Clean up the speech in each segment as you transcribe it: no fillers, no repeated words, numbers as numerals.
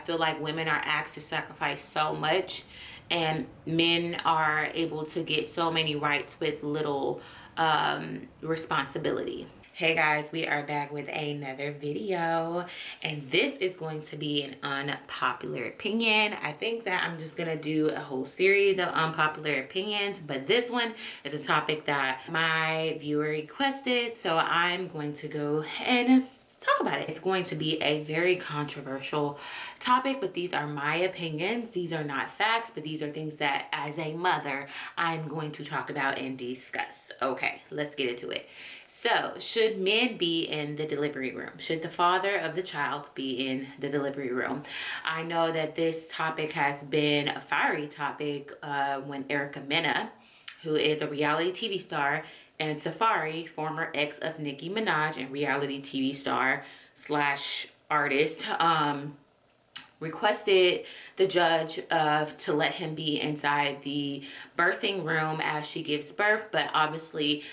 feel like women are asked to sacrifice so much and men are able to get so many rights with little responsibility. Hey guys, we are back with another video, and this is going to be an unpopular opinion. I think that I'm just gonna do a whole series of unpopular opinions, but this one is a topic that my viewer requested, so I'm going to go and talk about it. It's going to be a very controversial topic, but these are my opinions. These are not facts, but these are things that as a mother, I'm going to talk about and discuss. Okay, let's get into it. So, should men be in the delivery room? Should the father of the child be in the delivery room? I know that this topic has been a fiery topic when Erica Mena, who is a reality TV star, and Safari, former ex of Nicki Minaj and reality TV star slash artist, requested the judge to let him be inside the birthing room as she gives birth, but obviously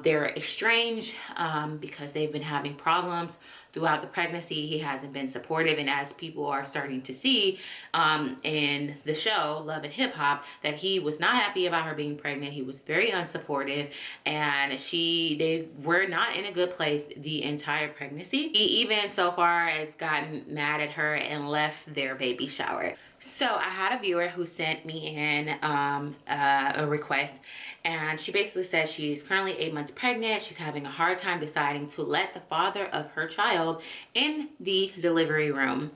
they're estranged because they've been having problems throughout the pregnancy. He hasn't been supportive, and as people are starting to see in the show Love and Hip Hop, that he was not happy about her being pregnant. He was very unsupportive, and they were not in a good place the entire pregnancy. He even so far has gotten mad at her and left their baby shower. So I had a viewer who sent me in a request, and she basically said she's currently 8 months pregnant. She's having a hard time deciding to let the father of her child in the delivery room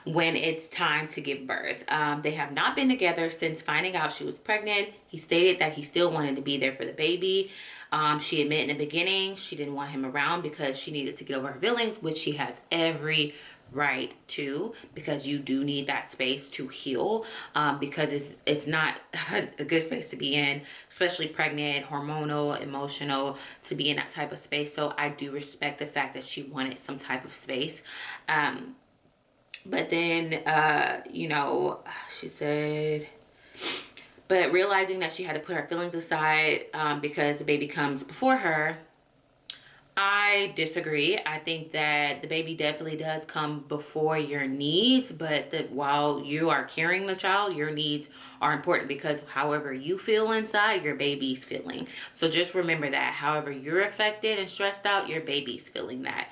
when it's time to give birth. They have not been together since finding out she was pregnant. He stated that he still wanted to be there for the baby. She admitted in the beginning she didn't want him around because she needed to get over her feelings, which she has every right to, because you do need that space to heal, because it's not a good space to be in, especially pregnant, hormonal, emotional, to be in that type of space. So I do respect the fact that she wanted some type of space. But then, you know, she said, but realizing that she had to put her feelings aside because the baby comes before her, I disagree. I think that the baby definitely does come before your needs, but that while you are carrying the child, your needs are important, because however you feel inside, your baby's feeling. So just remember that however you're affected and stressed out, your baby's feeling that.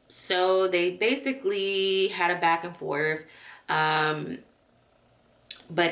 So they basically had a back and forth, but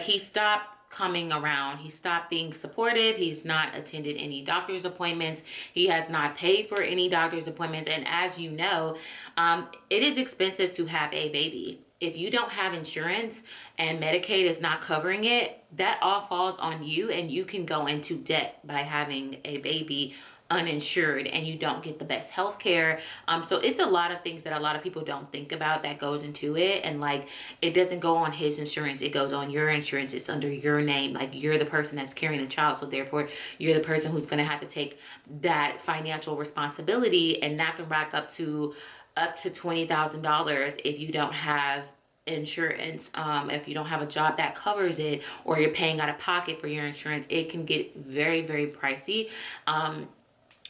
he stopped coming around. He stopped being supportive. He's not attended any doctor's appointments. He has not paid for any doctor's appointments. And as you know, it is expensive to have a baby. If you don't have insurance and Medicaid is not covering it, that all falls on you, and you can go into debt by having a baby uninsured, and you don't get the best health care. So it's a lot of things that a lot of people don't think about that goes into it. And like, it doesn't go on his insurance, it goes on your insurance. It's under your name, like you're the person that's carrying the child, so therefore you're the person who's going to have to take that financial responsibility, and that can rack up to $20,000 if you don't have insurance. If you don't have a job that covers it, or you're paying out of pocket for your insurance, it can get very, very pricey.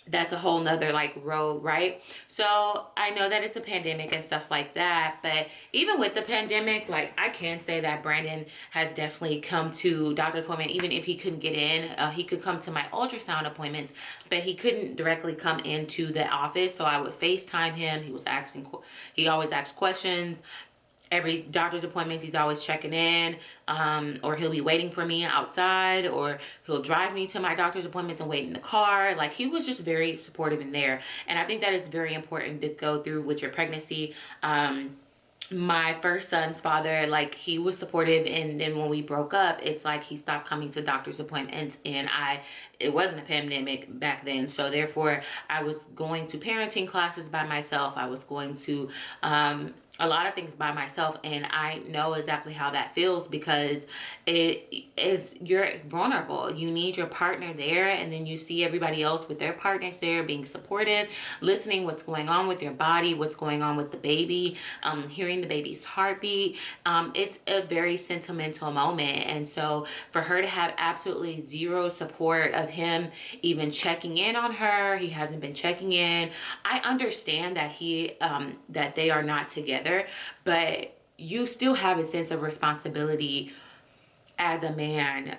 That's a whole nother like road, right? So I know that it's a pandemic and stuff like that, but even with the pandemic, like, I can say that Brandon has definitely come to doctor appointment. Even if he couldn't get in, he could come to my ultrasound appointments, but he couldn't directly come into the office. So I would FaceTime him. He always asked questions. Every doctor's appointment, he's always checking in, or he'll be waiting for me outside, or he'll drive me to my doctor's appointments and wait in the car. Like, he was just very supportive in there. And I think that is very important to go through with your pregnancy. My first son's father, like, he was supportive, and then when we broke up, it's like he stopped coming to doctor's appointments, and it wasn't a pandemic back then, so therefore I was going to parenting classes by myself. I was going to a lot of things by myself, and I know exactly how that feels, because you're vulnerable. You need your partner there, and then you see everybody else with their partners there being supportive, listening what's going on with your body, what's going on with the baby, hearing the baby's heartbeat. It's a very sentimental moment, and so for her to have absolutely zero support of of him even checking in on her. He hasn't been checking in. I understand that that they are not together, but you still have a sense of responsibility as a man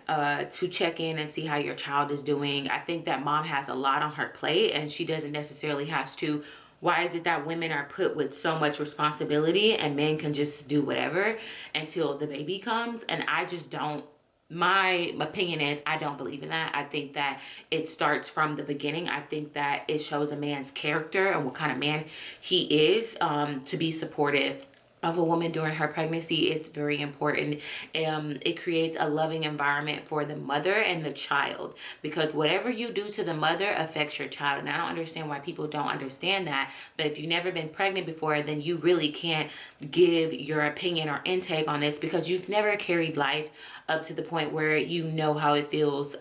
to check in and see how your child is doing. I think that mom has a lot on her plate, and she doesn't necessarily have to. Why is it that women are put with so much responsibility and men can just do whatever until the baby comes? And I just don't. My opinion is I don't believe in that. I think that it starts from the beginning. I think that it shows a man's character and what kind of man he is, to be supportive of a woman during her pregnancy. It's very important. It creates a loving environment for the mother and the child, because whatever you do to the mother affects your child. And I don't understand why people don't understand that. But if you've never been pregnant before, then you really can't give your opinion or intake on this, because you've never carried life up to the point where you know how it feels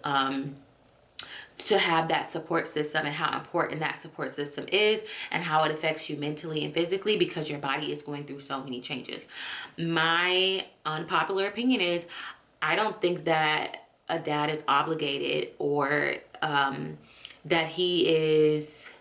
to have that support system, and how important that support system is, and how it affects you mentally and physically, because your body is going through so many changes. My unpopular opinion is I don't think that a dad is obligated, or that he is.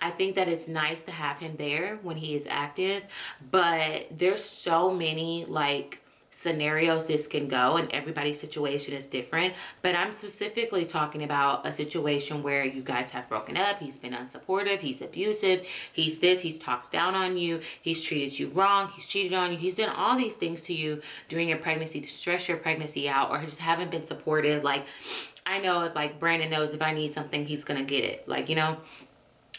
I think that it's nice to have him there when he is active, but there's so many like scenarios this can go, and everybody's situation is different. But I'm specifically talking about a situation where you guys have broken up, he's been unsupportive, he's abusive, he's this, he's talked down on you, he's treated you wrong, he's cheated on you, he's done all these things to you during your pregnancy to stress your pregnancy out, or just haven't been supportive. Like, I know if like Brandon knows if I need something, he's gonna get it, like, you know.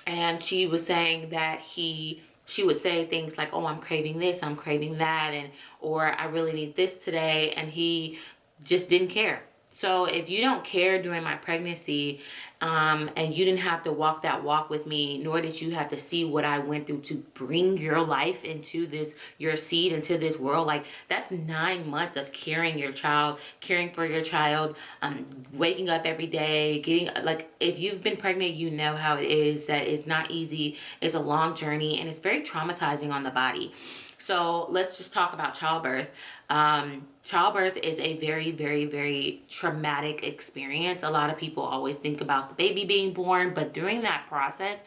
And she was saying that she would say things like, oh, I'm craving this, I'm craving that, and or I really need this today, and he just didn't care. So if you don't care during my pregnancy, and you didn't have to walk that walk with me, nor did you have to see what I went through to bring your life into this, your seed into this world, like that's 9 months of caring your child, caring for your child, waking up every day, getting, like, if you've been pregnant, you know how it is, that it's not easy, it's a long journey, and it's very traumatizing on the body. So let's just talk about childbirth. Childbirth is a very, very, very traumatic experience. A lot of people always think about the baby being born, but during that process,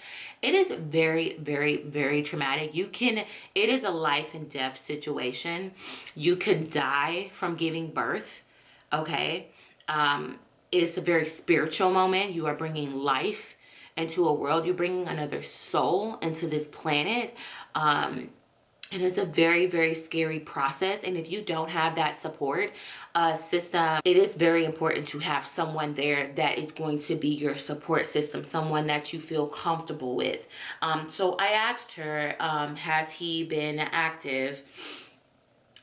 it is very, very, very traumatic. It is a life and death situation. You could die from giving birth, okay? It's a very spiritual moment. You are bringing life into a world. You're bringing another soul into this planet. It is a very, very scary process. And if you don't have that support system, it is very important to have someone there that is going to be your support system, someone that you feel comfortable with. So I asked her, has he been active?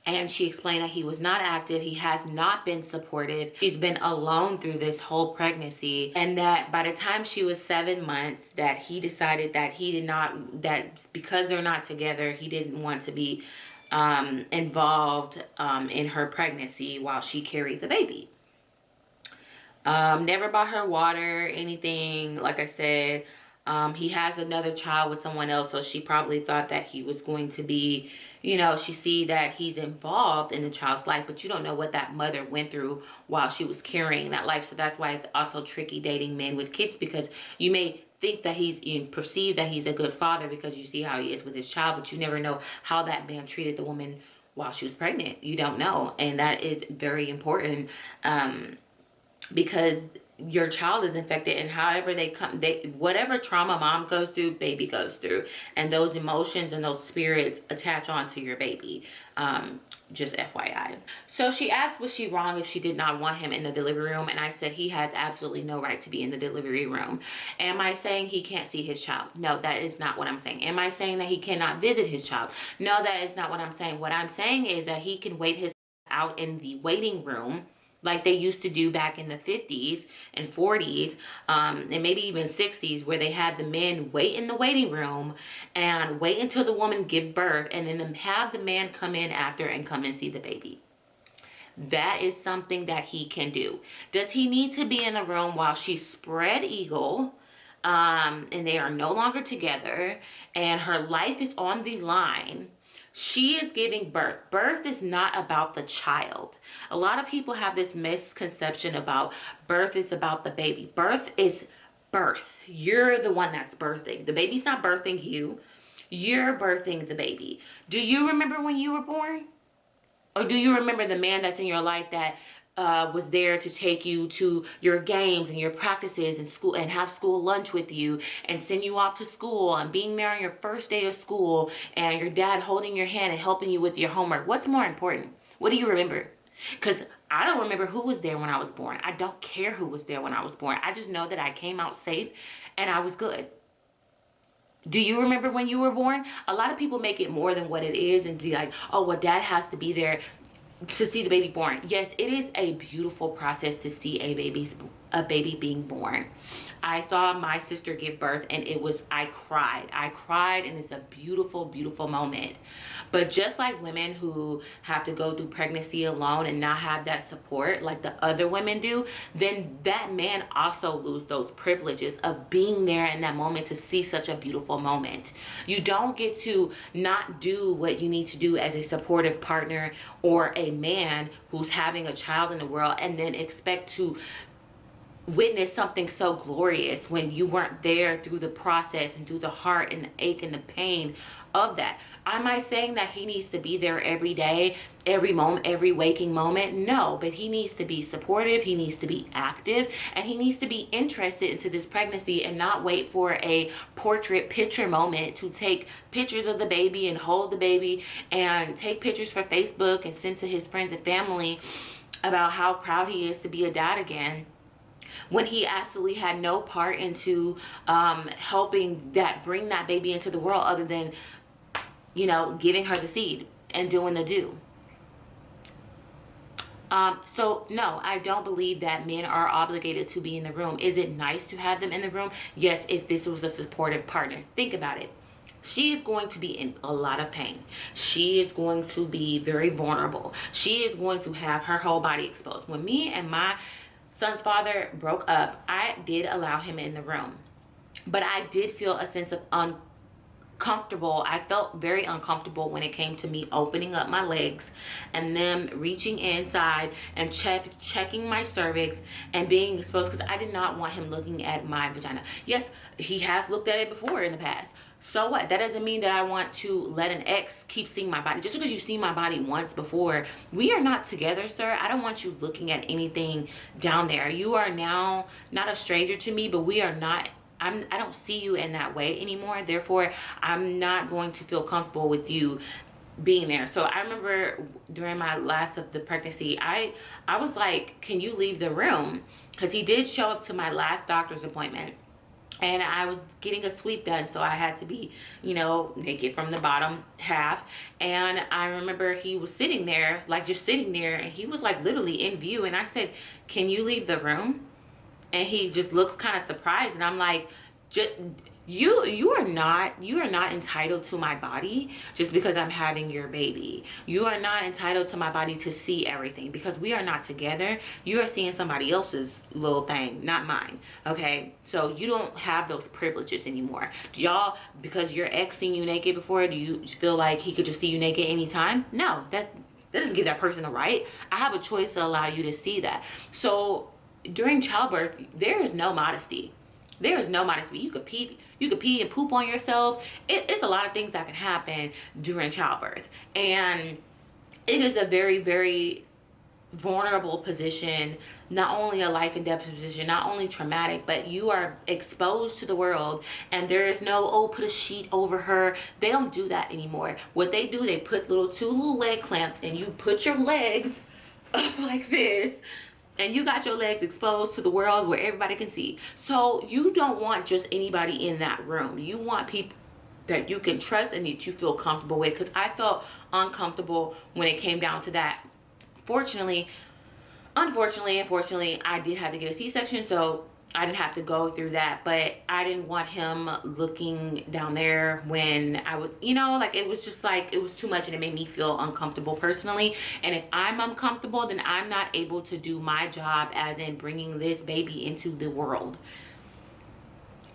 And she explained that he was not active. He has not been supportive. She's been alone through this whole pregnancy. And that by the time she was 7 months, that he decided that that because they're not together, he didn't want to be involved in her pregnancy while she carried the baby. Never bought her water, anything. Like I said, he has another child with someone else, so she probably thought that he was going to be, you know, she see that he's involved in the child's life, but you don't know what that mother went through while she was carrying that life. So that's why it's also tricky dating men with kids, because you may think that perceive that he's a good father because you see how he is with his child, but you never know how that man treated the woman while she was pregnant. You don't know. And that is very important, because your child is infected, and however whatever trauma mom goes through, baby goes through, and those emotions and those spirits attach onto your baby. Just FYI. So she asked, was she wrong if she did not want him in the delivery room? And I said, he has absolutely no right to be in the delivery room. Am I saying he can't see his child? No, that is not what I'm saying. Am I saying that he cannot visit his child? No, that is not what I'm saying. What I'm saying is that he can wait his out in the waiting room, like they used to do back in the 50s and 40s, and maybe even 60s, where they had the men wait in the waiting room and wait until the woman give birth, and then have the man come in after and come and see the baby. That is something that he can do. Does he need to be in the room while she's spread eagle, and they are no longer together, and her life is on the line, She is giving birth. Birth is not about the child. A lot of people have this misconception about birth is about the baby. Birth is birth. You're the one that's birthing. The baby's not birthing you. You're birthing the baby. Do you remember when you were born? Or do you remember the man that's in your life that was there to take you to your games and your practices and school and have school lunch with you and send you off to school and being there on your first day of school and your dad holding your hand and helping you with your homework? What's more important? What do you remember? Because I don't remember who was there when I was born. I don't care who was there when I was born. I just know that I came out safe and I was good. Do you remember when you were born? A lot of people make it more than what it is and be like, oh, well, dad has to be there to see the baby born. Yes, it is a beautiful process to see a baby being born. I saw my sister give birth and I cried and it's a beautiful, beautiful moment. But just like women who have to go through pregnancy alone and not have that support like the other women do, then that man also lose those privileges of being there in that moment to see such a beautiful moment. You don't get to not do what you need to do as a supportive partner or a man who's having a child in the world and then expect to witness something so glorious when you weren't there through the process and through the heart and the ache and the pain of that. Am I saying that he needs to be there every day, every moment, every waking moment? No, but he needs to be supportive, he needs to be active, and he needs to be interested into this pregnancy and not wait for a portrait picture moment to take pictures of the baby and hold the baby and take pictures for Facebook and send to his friends and family about how proud he is to be a dad again, when he absolutely had no part into helping bring that baby into the world other than, giving her the seed and doing the do. So no, I don't believe that men are obligated to be in the room. Is it nice to have them in the room? Yes, if this was a supportive partner. Think about it. She is going to be in a lot of pain. She is going to be very vulnerable. She is going to have her whole body exposed. When me and my son's father broke up, I did allow him in the room, but I did feel a sense of uncomfortable. I felt very uncomfortable when it came to me opening up my legs and them reaching inside and checking my cervix and being exposed, because I did not want him looking at my vagina. Yes, he has looked at it before in the past. So what? That doesn't mean that I want to let an ex keep seeing my body. Just because you see my body once before, we are not together, sir. I don't want you looking at anything down there. You are now not a stranger to me, but we are not, I don't see you in that way anymore. Therefore, I'm not going to feel comfortable with you being there. So I remember during my last of the pregnancy, I was like, can you leave the room? Because he did show up to my last doctor's appointment. And I was getting a sweep done, so I had to be, naked from the bottom half. And I remember he was sitting there, just sitting there, and he was literally in view. And I said, can you leave the room? And he just looks kind of surprised. And I'm like, you are not entitled to my body just because I'm having your baby. You are not entitled to my body to see everything because we are not together. You are seeing somebody else's little thing, not mine. Okay, so you don't have those privileges anymore. Do y'all, because your ex seen you naked before, do you feel like he could just see you naked anytime? No, that doesn't give that person a right. I have a choice to allow you to see that. So during childbirth, there is no modesty. There is no modesty. You could pee and poop on yourself. It's a lot of things that can happen during childbirth. And it is a very, very vulnerable position, not only a life and death position, not only traumatic, but you are exposed to the world and there is no, put a sheet over her. They don't do that anymore. What they do, they put two little leg clamps and you put your legs up like this. And you got your legs exposed to the world where everybody can see. So you don't want just anybody in that room. You want people that you can trust and that you feel comfortable with. Because I felt uncomfortable when it came down to that. Unfortunately, I did have to get a C-section. So I didn't have to go through that. But I didn't want him looking down there when I was, it was just it was too much and it made me feel uncomfortable personally. And if I'm uncomfortable, then I'm not able to do my job as in bringing this baby into the world.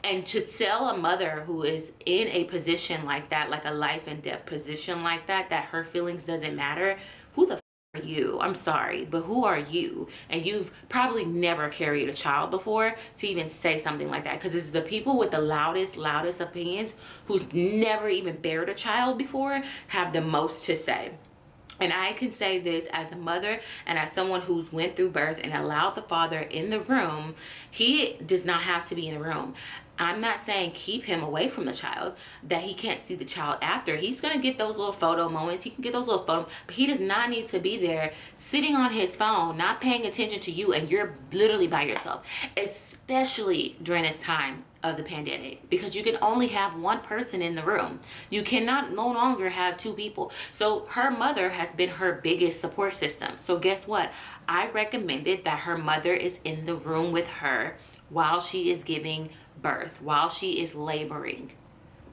And to tell a mother who is in a position like that, like a life and death position like that, that her feelings doesn't matter, who the are you? I'm sorry, but who are you? And you've probably never carried a child before to even say something like that, because it's the people with the loudest opinions who's never even bared a child before have the most to say. And I can say this as a mother and as someone who's went through birth and allowed the father in the room. He does not have to be in the room. I'm not saying keep him away from the child, that he can't see the child after. He's going to get those little photo moments. He can get those little photos, but he does not need to be there sitting on his phone, not paying attention to you, and you're literally by yourself, especially during this time of the pandemic, because you can only have one person in the room. You cannot no longer have two people. So her mother has been her biggest support system. So guess what? I recommended that her mother is in the room with her while she is giving birth, while she is laboring,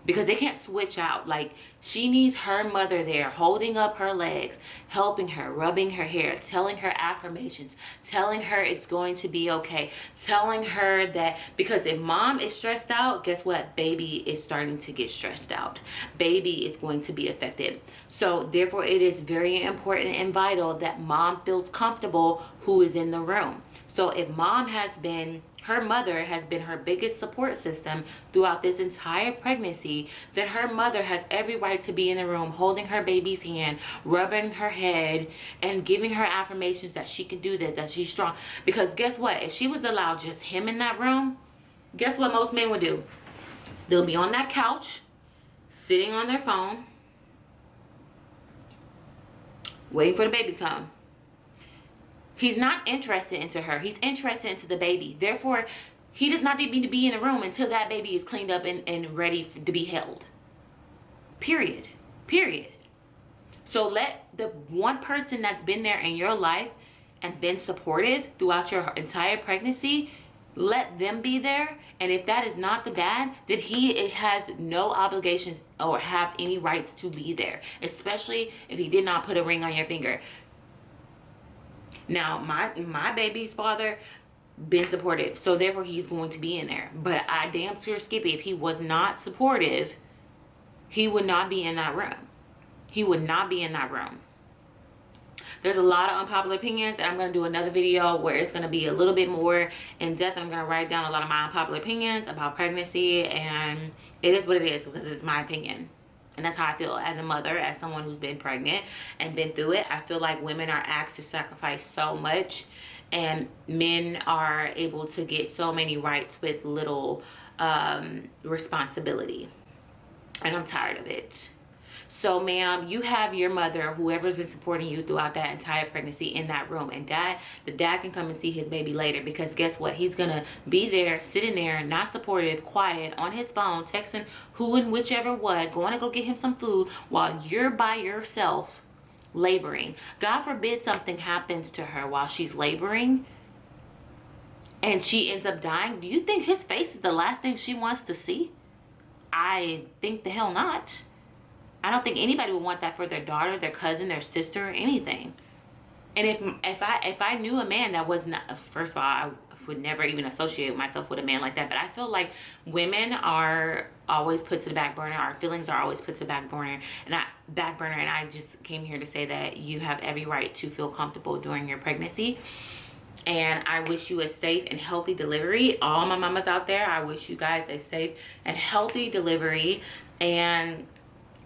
because they can't switch out. Like, she needs her mother there holding up her legs, helping her, rubbing her hair, telling her affirmations, telling her it's going to be okay, telling her that, because if mom is stressed out, guess what? Baby is starting to get stressed out. Baby is going to be affected. So therefore it is very important and vital that mom feels comfortable who is in the room. So if mom has been, her mother has been her biggest support system throughout this entire pregnancy, then her mother has every right to be in the room holding her baby's hand, rubbing her head, and giving her affirmations that she can do this, that she's strong. Because guess what? If she was allowed just him in that room, guess what most men would do? They'll be on that couch, sitting on their phone, waiting for the baby to come. He's not interested into her. He's interested into the baby. Therefore, he does not need to be in the room until that baby is cleaned up and ready to be held. Period. Period. So let the one person that's been there in your life and been supportive throughout your entire pregnancy, let them be there. And if that is not the dad, then he has no obligations or have any rights to be there, especially if he did not put a ring on your finger. Now, my baby's father been supportive, so therefore he's going to be in there. But I damn sure Skippy, if he was not supportive, he would not be in that room. He would not be in that room. There's a lot of unpopular opinions, and I'm going to do another video where it's going to be a little bit more in depth. I'm going to write down a lot of my unpopular opinions about pregnancy, and it is what it is because it's my opinion. And that's how I feel as a mother, as someone who's been pregnant and been through it. I feel like women are asked to sacrifice so much, and men are able to get so many rights with little responsibility. And I'm tired of it. So, ma'am, you have your mother, whoever's been supporting you throughout that entire pregnancy, in that room. And the dad can come and see his baby later, because guess what? He's going to be there, sitting there, not supportive, quiet, on his phone, texting who and whichever what, going to go get him some food while you're by yourself laboring. God forbid something happens to her while she's laboring and she ends up dying. Do you think his face is the last thing she wants to see? I think the hell not. I don't think anybody would want that for their daughter, their cousin, their sister, or anything. And if I knew a man that was not, first of all, I would never even associate myself with a man like that. But I feel like women are always put to the back burner. Our feelings are always put to the back burner. And I just came here to say that you have every right to feel comfortable during your pregnancy. And I wish you a safe and healthy delivery. All my mamas out there, I wish you guys a safe and healthy delivery. And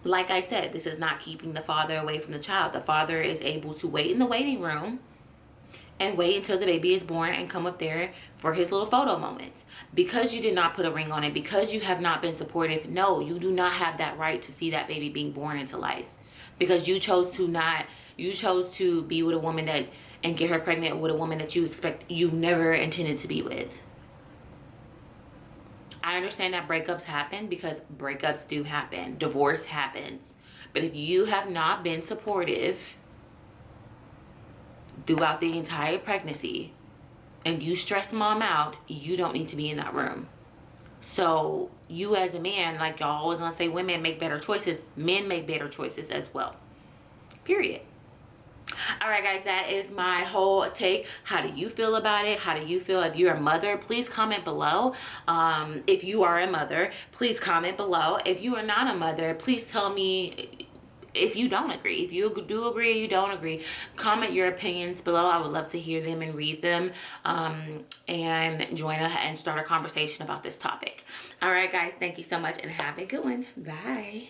like I said, this is not keeping the father away from the child. The father is able to wait in the waiting room and wait until the baby is born and come up there for his little photo moments. Because you did not put a ring on it, because you have not been supportive, no, you do not have that right to see that baby being born into life. Because you chose to be with a woman and get her pregnant with a woman that you never intended to be with. I understand that breakups happen, because breakups do happen. Divorce happens. But if you have not been supportive throughout the entire pregnancy and you stress mom out, you don't need to be in that room. So you as a man, like y'all always want to say women make better choices, men make better choices as well. Period. All right, guys, that is my whole take. How do you feel about it? How do you feel? If you're a mother, please comment below. If you are a mother, please comment below. If you are not a mother, please tell me if you don't agree. If you do agree or you don't agree, comment your opinions below. I would love to hear them and read them, and and start a conversation about this topic. All right, guys, thank you so much and have a good one. Bye.